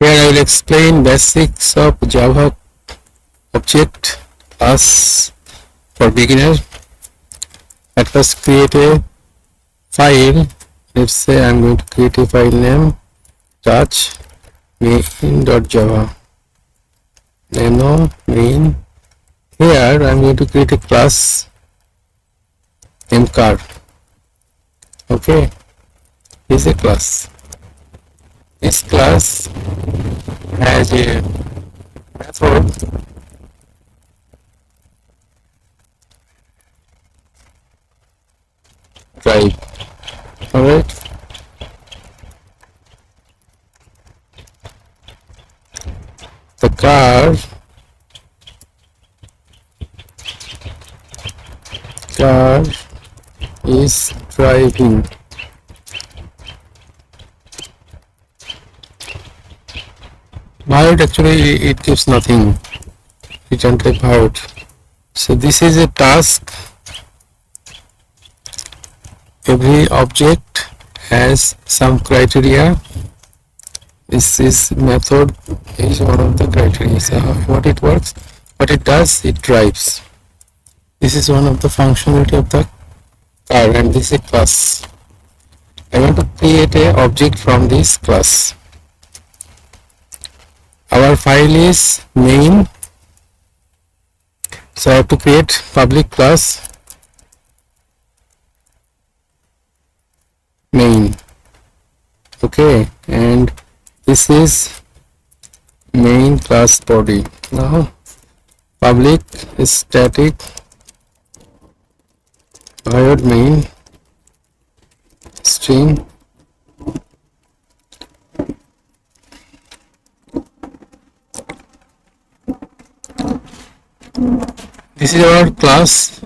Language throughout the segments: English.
Here I will explain basics of Java object class for beginner. At first create a file. Let's say I'm going to create a file name touch main.java. Nano main. Here I'm going to create a class named car. Okay, this is a class. This class has a method drive. Alright, the car is driving. Bird actually it gives nothing. Return type bird. So this is a task. Every object has some criteria. This is method is one of the criteria. So what it works, what it does, it drives. This is one of the functionality of the car, and this is a class. I want to create a object from this class. Our file is main, so I have to create public class main. Okay, and this is main class body. Now public is static void main string this is our class.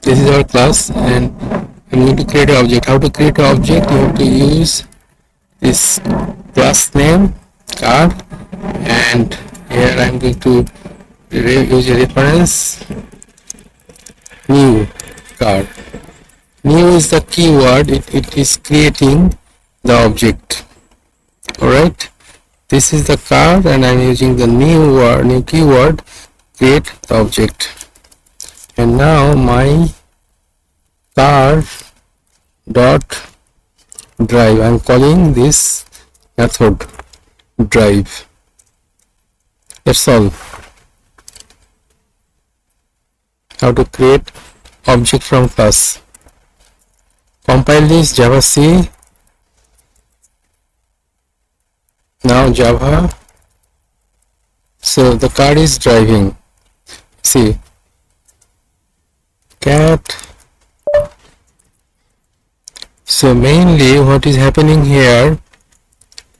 This is our class, and I'm going to create an object. How to create an object? You have to use this class name car, and here I'm going to use a reference new car. New is the keyword. It is creating the object. Alright, this is the car, and I'm using the new keyword create the object. And now my car dot drive, I'm calling this method drive. That's all. How to create object from class. Compile this Java C. Now Java. So the car is driving. See, cat. So mainly what is happening here,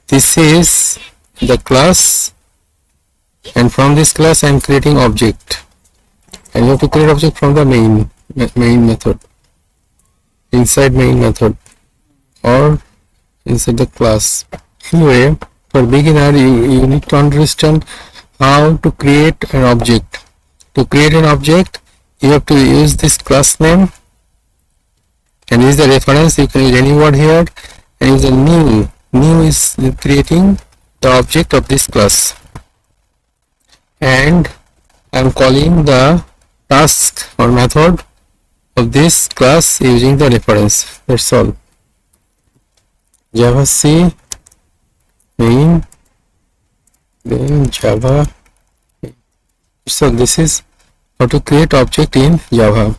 this is the class, and from this class I am creating object, and you have to create object from the main method, inside main method or inside the class. Anyway, for beginner you need to understand how to create an object. To create an object you have to use this class name and use the reference. You can use any word here, and use a new. New is creating the object of this class, and I am calling the task or method of this class using the reference. That's all. Java C main, then Java. So this is how to create object in Java.